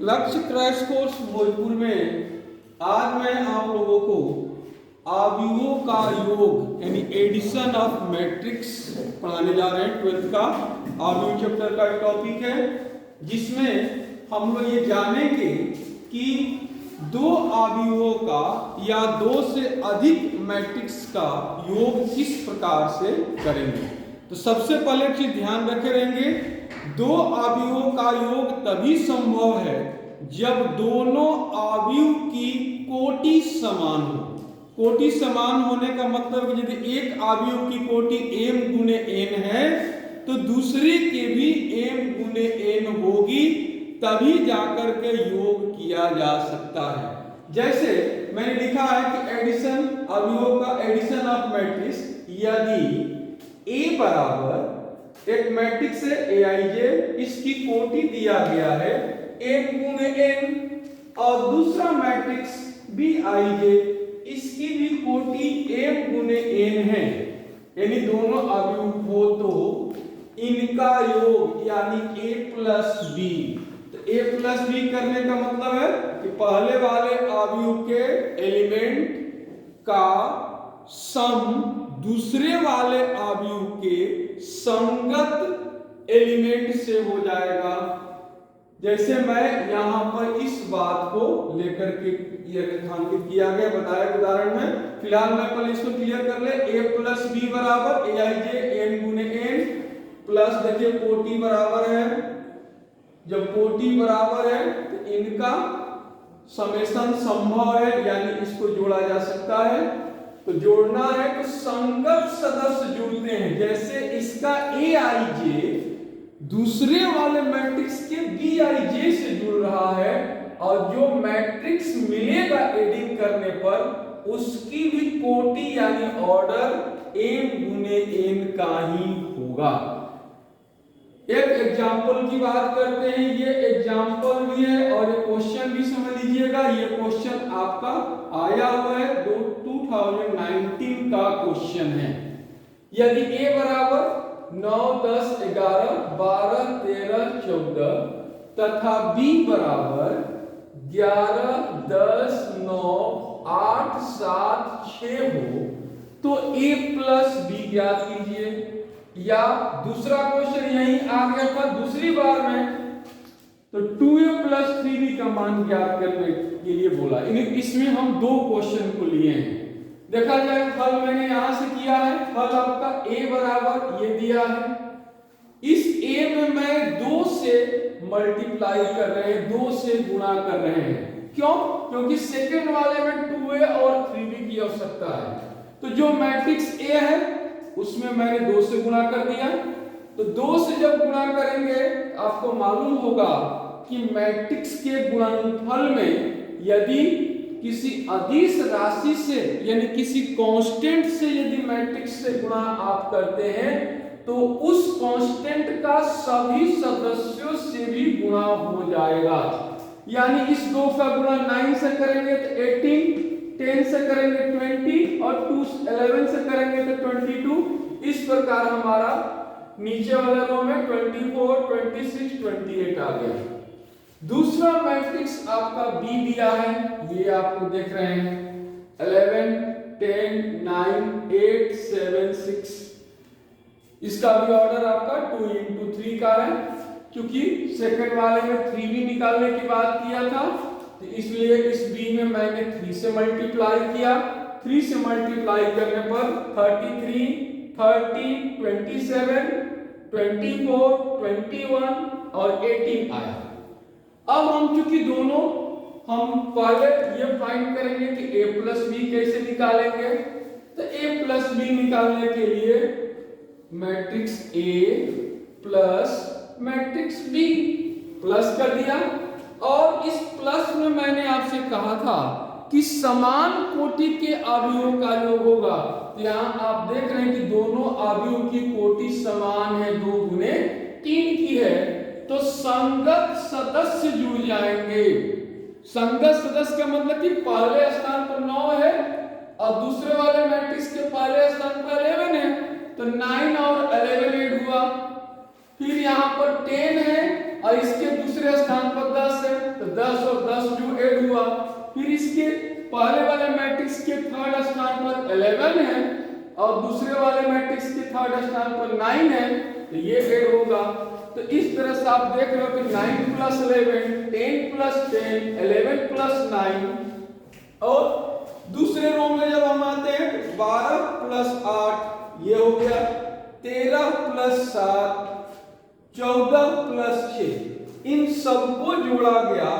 लक्ष्य crash course Bhojpur में आज मैं आप लोगों को अवयवों का योग यानी एडिशन ऑफ मैट्रिक्स पढ़ाने जा रहे हैं। 12th का अवयव चैप्टर का टॉपिक है, जिसमें हम लोग ये जानेंगे कि दो अवयवों का या दो से अधिक मैट्रिक्स का योग किस प्रकार से करेंगे। तो सबसे पहले चीज ध्यान रखे रहेंगे, दो अवयवों का योग तभी संभव है जब दोनों अवयव की कोटि समान हो। कोटि समान होने का मतलब कि यदि एक अवयव की कोटि m गुने n है तो दूसरे के भी m गुने n होगी, तभी जाकर के योग किया जा सकता है। जैसे मैंने लिखा है कि एडिशन अवयवों का एडिशन ऑफ मैट्रिक्स, यदि A बराबर एक मैट्रिक्स है Aij, इसकी कोटि दिया गया है m गुने n और दूसरा मैट्रिक्स Bij, इसकी भी कोटि m गुने n है, यानी दोनों अवयव हो तो इनका योग यानी a प्लस बी। तो a प्लस बी करने का मतलब है कि पहले वाले अवयव के एलिमेंट का सम दूसरे वाले अवयव के संगत एलिमेंट से हो जाएगा। जैसे मैं यहाँ पर इस बात को लेकर के ये रेखांकित किया गया बताया उदाहरण में। फिलहाल मैं पहले इसको क्लियर कर ले। a प्लस बी बराबर Aij n गुने n प्लस देखिए कोटि बराबर है, जब कोटि बराबर है तो इनका समेशन संभव है, यानी इसको जोड़ा जा सकता है। तो जोड़ना है तो संगत सदस्य जुड़ते हैं, जैसे इसका Aij दूसरे वाले मैट्रिक्स के Bij से जुड़ रहा है और जो मैट्रिक्स मिलेगा एडिंग करने पर उसकी भी कोटि यानी ऑर्डर m गुने n का ही होगा। एक एग्जाम्पल की बात करते हैं, ये एग्जाम्पल भी है और ये क्वेश्चन भी समझ लीजिएगा। ये क्वेश्चन आपका आया हुआ है 2019 का क्वेश्चन है। यदि a बराबर 9, 10, 11, 12, 13, 14 तथा b बराबर 11, 10, 9, 8, 7, 6 हो तो a प्लस b ज्ञात कीजिए। या दूसरा क्वेश्चन यही आ गया था दूसरी बार में, तो 2a प्लस 3b का मान ज्ञात करने के लिए बोला। इसमें हम दो क्वेश्चन को लिए हैं। देखा जाए हल मैंने यहां से किया है, हल आपका a बराबर ये दिया है, इस a में मैं 2 से मल्टीप्लाई कर रहे हैं, 2 से गुणा कर रहे हैं। क्यों? क्योंकि सेकंड वाले में 2a और 3b की आवश्यकता है। तो जो मैट्रिक्स a है उसमें मैंने 2 से गुणा कर दिया। तो 2 से जब गुणा करेंगे आपको मालूम होगा कि मैट्रिक्स के गुणनफल में यदि किसी अदिश राशि से यानी किसी कांस्टेंट से यदि मैट्रिक्स से गुणा आप करते हैं तो उस कांस्टेंट का सभी सदस्यों से भी गुणा हो जाएगा। यानी इस 2 का गुणा 9 से करेंगे तो 18, 10 से करेंगे 20 और 11 से करेंगे तो 22। इस प्रकार हमारा नीचे वाले रो में 24, 26, 28 आ गया। दूसरा मैट्रिक्स आपका B दिया है, ये आपको देख रहे हैं 11, 10, 9, 8, 7, 6। इसका भी ऑर्डर आपका 2 into 3 का है, क्योंकि सेकंड वाले में 3 भी निकालने की बात किया था तो इसलिए इस B में मैंने 3 से मल्टीप्लाई किया। 3 से मल्टीप्लाई करने पर 33, 30, 27, 24, 21 और 18 आया। अब हम चूंकि दोनों हम पहले ये फाइंड करेंगे कि a प्लस बी कैसे निकालेंगे। तो a प्लस बी निकालने के लिए matrix a plus matrix b plus कर दिया। और इस प्लस में मैंने आपसे कहा था कि समान कोटि के अवयवों का योग होगा। तो यहाँ आप देख रहे हैं कि दोनों अवयवों की कोटि समान है, 2 गुने 3 की है, तो संगत सदस्य जुड़ जाएंगे। संगत सदस्य का मतलब कि पहले स्थान पर 9 है और दूसरे वाले मैट्रिक्स के पहले स्थान पर 11 है, तो 9 और 11 ऐड हुआ। फिर यहाँ पर 10 है और इसके दूसरे स्थान पर 10 है, तो फिर इसके पहले वाले मैट्रिक्स के थर्ड स्थान पर 11 है और दूसरे वाले मैट्रिक्स के थर्ड स्थान पर 9 है, तो ये ऐड होगा। तो इस तरह से आप देख रहे हो कि 9 प्लस 11, 10 प्लस 10, 11 प्लस 9, और दूसरे रो में जब हम आते हैं 12 प्लस 8 ये हो गया, 13 प्लस 7, 14 प्लस 6, इन सबको जोड़ा गया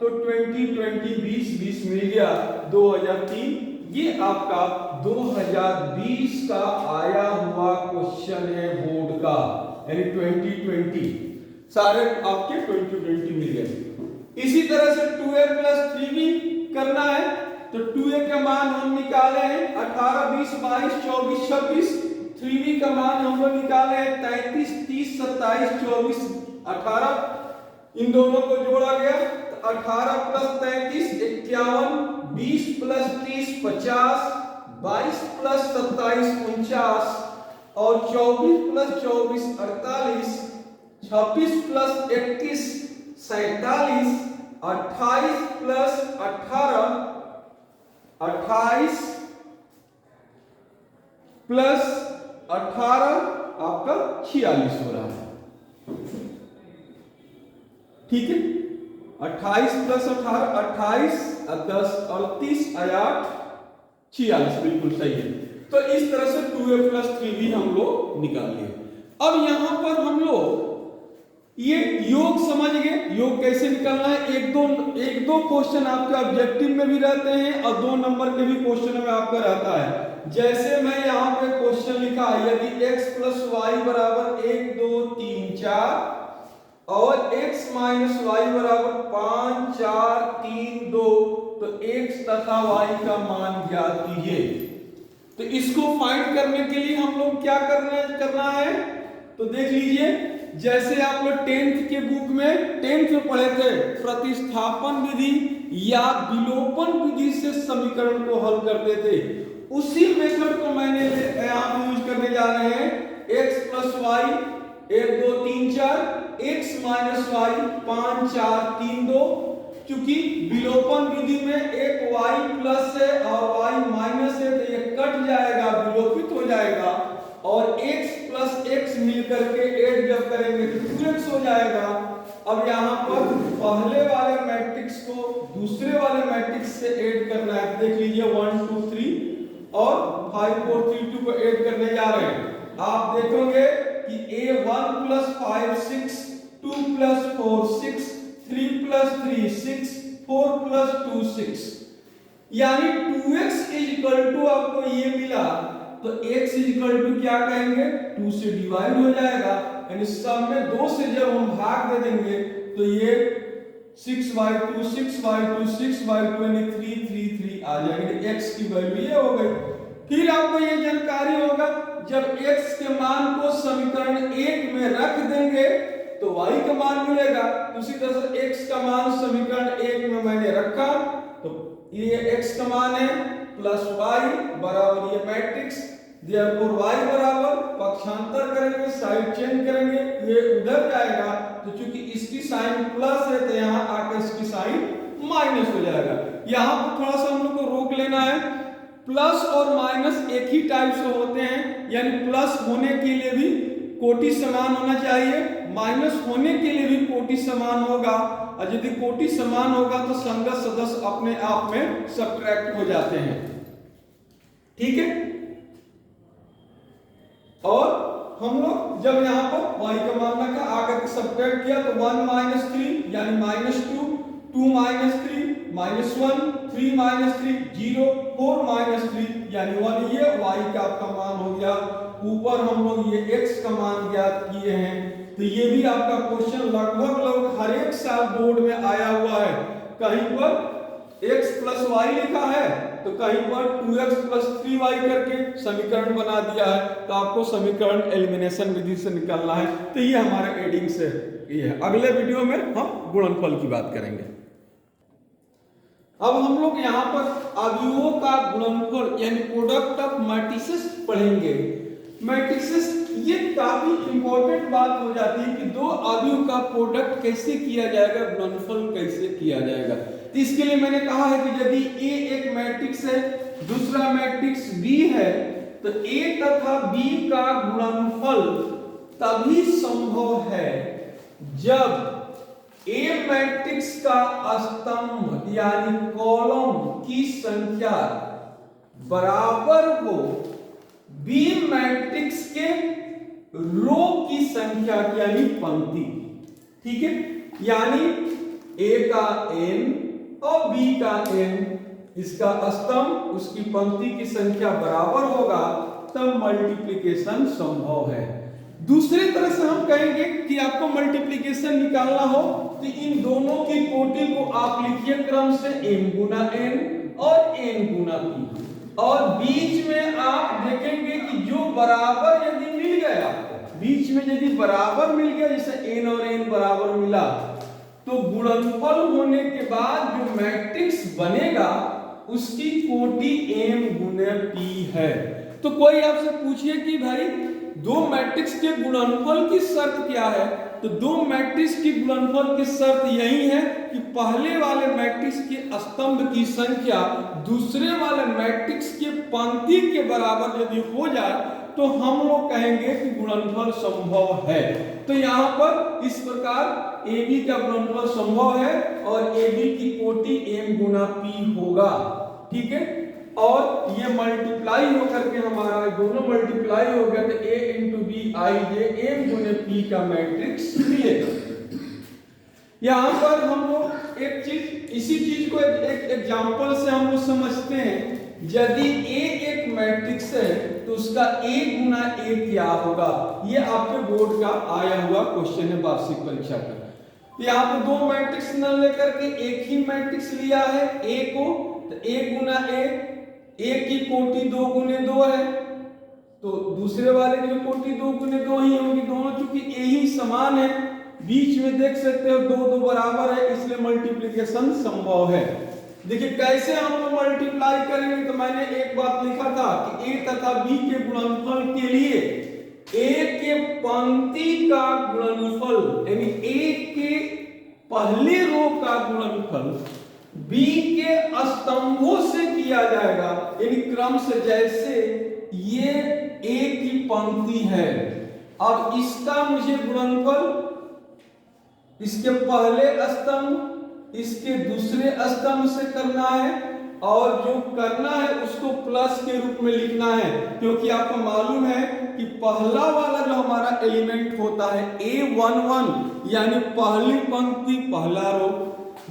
तो 20 20 20 20 मिल गया 2003। ये आपका 2020 का आया हुआ क्वेश्चन है बोर्ड का, यानी 2020 सारे आपके 2020 मिल गए। इसी तरह से 2a प्लस 3b करना है, तो 2a का मान हम निकाले हैं 18 20 22 24 26, 3b का मान हम लोग निकाले हैं 33 30 27 24 18, इन दोनों को जोड़ा गया तो 18 प्लस 33 51, 20 प्लस 30 50, 22 प्लस 27 49, और 24 प्लस 24 48, 26 प्लस 31 47, 28 प्लस 18 28 प्लस 18 आपका 46 हो रहा है। ठीक है, 28 प्लस 18 28, 10 38 8 46, बिल्कुल सही है। तो इस तरह से 2a प्लस 3b हम लोग निकाल लिए। अब यहां पर हम लोग ये योग समझ गए, योग कैसे निकालना है। एक दो क्वेश्चन आपके ऑब्जेक्टिव में भी रहते हैं और 2 नंबर के भी क्वेश्चन में आपका रहता है। जैसे मैं यहाँ पे क्वेश्चन लिखा, यदि x प्लस वाई बराबर 1 2 3 4 और x माइनस वाई बराबर 5 4 3 2, तो x तथा y का मान ज्ञात कीजिए। तो इसको फाइंड करने के लिए हम लोग क्या करना है, तो देख लीजिए, जैसे आप लोग 10th के बुक में 10th में पढ़े थे, प्रतिस्थापन विधि या विलोपन विधि से समीकरण को हल करते थे, उसी मेथड को मैंने यहाँ यूज करने जा रहे हैं। x plus Y 1 2 3 4, x minus Y 5 4 3 2, क्योंकि विलोपन विधि में एक y प्लस है और y माइनस है, तो ये कट जाएगा, विलोपित हो जाएगा, और x प्लस x मिलकर के ऐड जब करेंगे तो 2x हो जाएगा। अब यहाँ पर पहले वाले मैट्रिक्स को दूसरे वाले मैट्रिक्स से ऐड करना है। देख लीजिए 1 2 3 और 5 4 3 2 को ऐड करने जा रहे हैं। आप देखोगे कि a 1 plus 5 6, 2 plus 4 6, 3 plus 3 6, 4 plus 2 6, यानी 2x इज इक्वल टू आपको ये मिला, तो x इज इक्वल टू क्या कहेंगे, 2 से डिवाइड हो जाएगा, यानी सब में 2 से जब हम भाग दे देंगे तो ये 6/2 6/2 6/2 यानी 3 3 3 आ जाएंगे। x की वैल्यू ये हो गई। फिर आपको ये जानकारी होगा, जब x के मान को समीकरण 1 में रख देंगे तो y का मान मिलेगा। उसी तरह से x का मान समीकरण 1 में मैंने रखा, तो ये x का मान है प्लस y बराबर ये मैट्रिक्स, देयरफॉर y बराबर पक्षांतर करेंगे, साइड चेंज करेंगे, ये उधर जाएगा, तो चूंकि इसकी साइन प्लस है तो यहाँ आकर इसकी साइन माइनस हो जाएगा। यहाँ पर थोड़ा सा हम लोग को रोक लेना है, प्लस और माइनस एक ही टाइप से होते हैं, यानी प्लस होने के लिए भी कोटि समान होना चाहिए, माइनस होने के लिए भी कोटि समान होगा, और यदि कोटि समान होगा तो संगत सदस्य अपने आप में सब्ट्रैक्ट हो जाते हैं। ठीक है, और हम लोग जब यहाँ पर y का मान रखा, आकर सब्ट्रैक्ट किया तो 1 - 3 यानी -2, 2 - 3 -1, 3 - 3 0, 4 - 3 यानी 1, ये y का आपका मान हो गया। ऊपर हम लोग ये x का मान ज्ञात किए हैं, तो ये भी आपका क्वेश्चन लगभग हर एक साल बोर्ड में आया हुआ है। कहीं पर x प्लस y लिखा है तो कहीं पर 2x प्लस 3y करके समीकरण बना दिया है, तो आपको समीकरण एलिमिनेशन विधि से निकालना है। तो ये हमारे एडिंग से ये है। अगले वीडियो में हम गुणनफल की बात करेंगे। अब हम लोग यहाँ पर अवयवों का गुणनफल यानी प्रोडक्ट ऑफ मैट्रिसेस पढ़ेंगे। मैट्रिसेस ये काफी इंपॉर्टेंट बात हो जाती है कि दो अवयव का प्रोडक्ट कैसे किया जाएगा, गुणनफल कैसे किया जाएगा। तो इसके लिए मैंने कहा है कि यदि A एक मैट्रिक्स है, दूसरा मैट्रिक्स B है, तो A तथा B का गुणनफल तभी संभव है जब A मैट्रिक्स का स्तंभ यानी कॉलम की संख्या बराबर हो B मैट्रिक्स के रो की संख्या यानी पंक्ति। ठीक है, यानी A का n और B का n, इसका स्तंभ उसकी पंक्ति की संख्या बराबर होगा, तब मल्टीप्लिकेशन संभव है। दूसरी तरह से हम कहेंगे कि आपको मल्टीप्लिकेशन निकालना हो तो इन दोनों की कोटि को आप लिखिए क्रम से m गुना n और n गुना p, और बीच में आप देखेंगे कि जो बराबर यदि मिल गया, बीच में यदि बराबर मिल गया, जैसे n और n बराबर मिला, तो गुणनफल होने के बाद जो मैट्रिक्स बनेगा उसकी कोटि m गुने p है। तो कोई आपसे पूछिए कि भाई दो मैट्रिक्स के गुणनफल की शर्त क्या है, तो दो मैट्रिक्स की गुणनफल की शर्त यही है कि पहले वाले मैट्रिक्स के स्तंभ की संख्या दूसरे वाले मैट्रिक्स के पंक्ति के बराबर यदि हो जाए तो हम लोग कहेंगे कि गुणनफल संभव है। तो यहाँ पर इस प्रकार AB का गुणनफल संभव है और AB की कोटि m गुना p होगा। ठीक है, और ये मल्टीप्लाई होकर के हमारा दोनों मल्टीप्लाई हो गया तो A into B I J m गुने p का मैट्रिक्स मिलेगा। यहाँ पर हम लोग एक चीज, इसी चीज को एक एग्जांपल से हम लोग समझते हैं। यदि A एक मैट्रिक्स है तो उसका A गुना A क्या होगा, ये आपके बोर्ड का आया हुआ क्वेश्चन है वार्षिक परीक्षा का। यहाँ पर दो मैट्रिक्स न लेकर के एक ही मैट्रिक्स लिया है A को, तो A गुना A की कोटि 2 गुने 2 है, तो दूसरे वाले की कोटि 2 गुने 2 ही होगी, दोनों चूंकि A ही समान है, बीच में देख सकते हो 2 2 बराबर है, इसलिए मल्टीप्लिकेशन संभव है। देखिए कैसे हम लोग मल्टीप्लाई करेंगे, तो मैंने एक बात लिखा था कि A तथा B के गुणनफल के लिए A के पंक्ति का गुणनफल यानी A के पहले रो का गुणनफल B के स्तंभों से किया जाएगा, यानी क्रम से, जैसे ये A की पंक्ति है, अब इसका मुझे गुणनफल इसके पहले स्तंभ इसके दूसरे स्तंभ से करना है, और जो करना है उसको प्लस के रूप में लिखना है, क्योंकि आपको मालूम है कि पहला वाला जो हमारा एलिमेंट होता है A11 यानी पहली पंक्ति पहला रो,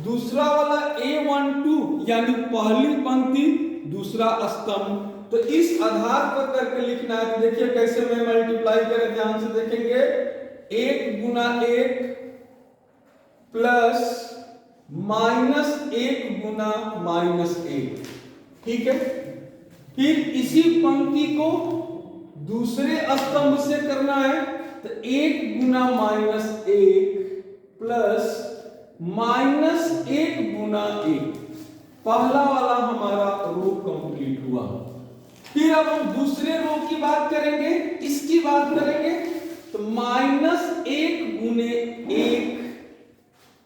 दूसरा वाला A12 यानी पहली पंक्ति दूसरा स्तंभ। तो इस आधार पर करके लिखना है। तो देखिए कैसे मैं मल्टीप्लाई करें, ध्यान से देखेंगे, 1 गुना 1 प्लस माइनस 1 गुना माइनस 1। ठीक है, फिर इसी पंक्ति को दूसरे स्तंभ से करना है, तो 1 गुना माइनस 1 प्लस माइनस 1 गुना 1। पहला वाला हमारा रो कंप्लीट हुआ। फिर अब हम दूसरे रो की बात करेंगे, इसकी बात करेंगे, तो माइनस 1 गुने 1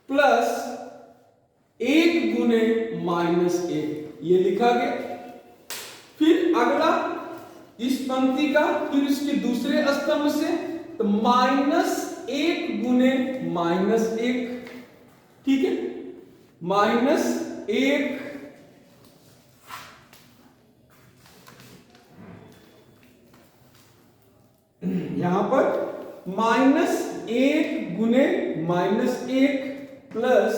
प्लस 1 गुने माइनस 1, ये लिखा गया। फिर अगला इस पंक्ति का, फिर इसके दूसरे स्तंभ से, तो माइनस 1 गुने माइनस 1। ठीक है, माइनस 1 यहां पर माइनस 1 गुने माइनस 1 प्लस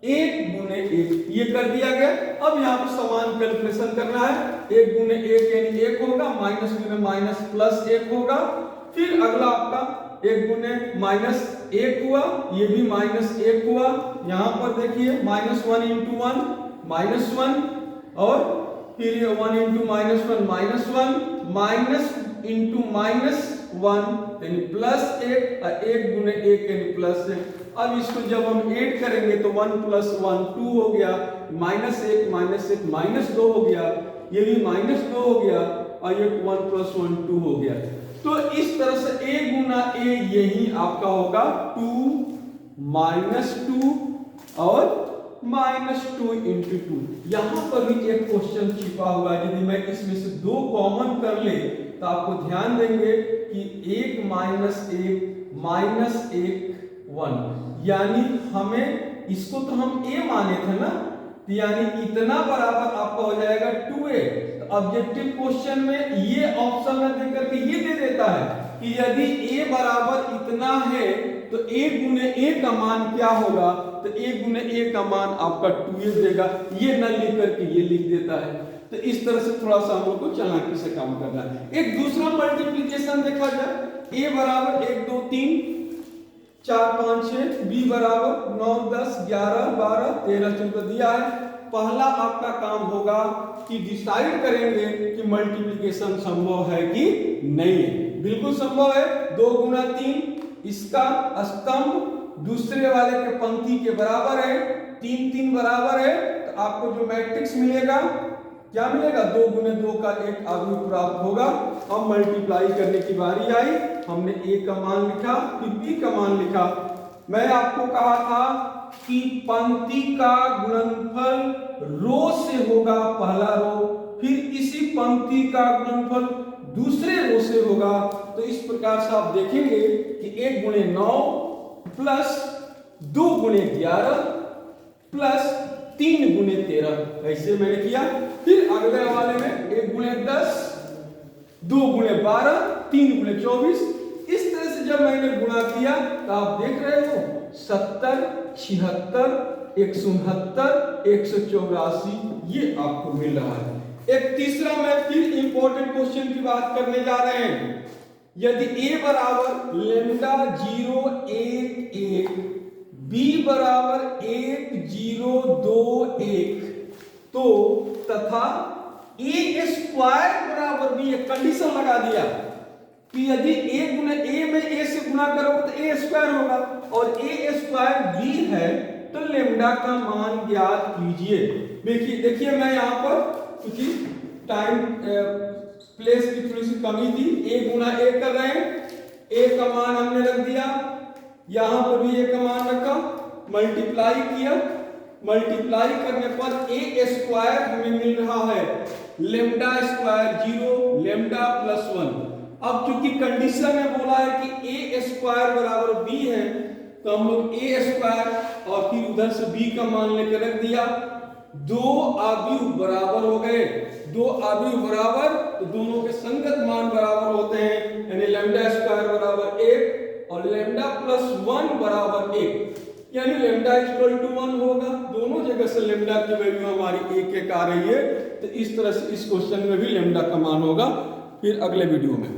1 गुने 1, ये कर दिया गया। अब यहाँ पर समान कैलकुलेशन करना है, 1 गुने 1 यानी 1 होगा, माइनस गुने माइनस प्लस 1 होगा। फिर अगला आपका 1 गुने माइनस 1 हुआ, ये भी माइनस 1 हुआ। यहाँ पर देखिए माइनस 1 इंटू 1 माइनस 1, और फिर ये 1 into minus 1 minus 1, minus into minus 1 यानी प्लस 1, और 1 गुने 1 यानी प्लस 1। अब इसको जब हम ऐड करेंगे तो 1 प्लस 1 2 हो गया, माइनस 1 माइनस 2 हो गया, ये भी माइनस 2 हो गया, और ये 1 प्लस 1 2 हो गया। तो इस तरह से a गुना a यही आपका होगा 2 माइनस 2 और -2 × 2। यहाँ पर भी एक क्वेश्चन छिपा हुआ है। यदि मैं इसमें से 2 कॉमन कर ले तो आपको ध्यान देंगे कि 1 -1 1, यानी हमें इसको तो हम a माने थे ना, तो यानी इतना बराबर आपका हो जाएगा 2a। तो ऑब्जेक्टिव क्वेश्चन में ये ऑप्शन न दे करके ये दे देता है कि यदि a बराबर इतना है तो a गुने a का मान क्या होगा, तो a गुने a का मान आपका 2a देगा। ये न लिख करके ये लिख देता है। तो इस तरह से थोड़ा सा हम लोग को चालाकी से काम करना है। एक दूसरा मल्टीप्लिकेशन देखा जाए, a बराबर 1 2 3 4 5 6, b बराबर 9 10 11 12 13 14 दिया है। पहला आपका काम होगा कि डिसाइड करेंगे कि मल्टीप्लिकेशन संभव है कि नहीं है। बिल्कुल संभव है। 2 गुना 3 इसका स्तंभ दूसरे वाले के पंक्ति के बराबर है, 3 3 बराबर है। तो आपको जो मैट्रिक्स मिलेगा क्या मिलेगा, 2 गुने 2 का एक आव्यूह प्राप्त होगा। अब मल्टीप्लाई करने की बारी आई। हमने a का मान लिखा, फिर b का मान लिखा। मैं आपको कहा था कि पंक्ति का गुणनफल रो से होगा, पहला रो, फिर इसी पंक्ति का गुणनफल दूसरे रो से होगा। तो इस प्रकार से आप देखेंगे कि 1 गुणे 9 प्लस 2 गुणे 11 प्लस 3 गुणे 13, ऐसे मैंने किया। फिर अगले वाले में 1 गुणे 10 2 गुणे 12 3 गुणे 24। इस तरह से जब मैंने गुणा किया तो आप देख रहे हो 70 76 169 184 ये आपको मिल रहा है। एक तीसरा मैं फिर इंपॉर्टेंट क्वेश्चन की बात करने जा रहे हैं। यदि a बराबर लैम्डा 0 1 1, b बराबर 1 0 2 1, तो तथा a स्क्वायर बराबर b, एक कंडीशन लगा दिया कि यदि a गुना a में a से गुणा करोगे तो a स्क्वायर होगा, और a स्क्वायर b है तो लेम्डा का मान ज्ञात कीजिए। देखिए मैं यहाँ पर क्योंकि टाइम प्लेस की थोड़ी सी कमी थी, a गुना a कर रहे हैं, a का मान हमने रख दिया, यहाँ पर भी a का मान रखा, मल्टीप्लाई किया। मल्टीप्लाई करने पर a स्क्वायर हमें मिल रहा है लेम्डा स्क्वायर 0 लेम्डा प्लस 1। अब चूंकि कंडीशन में बोला है कि a स्क्वायर बराबर b है, तो हम लोग a स्क्वायर और फिर उधर से b का मान लेकर रख दिया। 2 आव्यूह बराबर हो गए, 2 आव्यूह बराबर तो दोनों के संगत मान बराबर होते हैं, यानी लेम्डा स्क्वायर बराबर 1 और लेम्डा प्लस 1 बराबर 1, यानी लेम्डा इक्वल टू 1 होगा। दोनों जगह से लेम्डा की वैल्यू हमारी 1 1 आ रही है। तो इस तरह से इस क्वेश्चन में भी लेम्डा का मान होगा। फिर अगले वीडियो में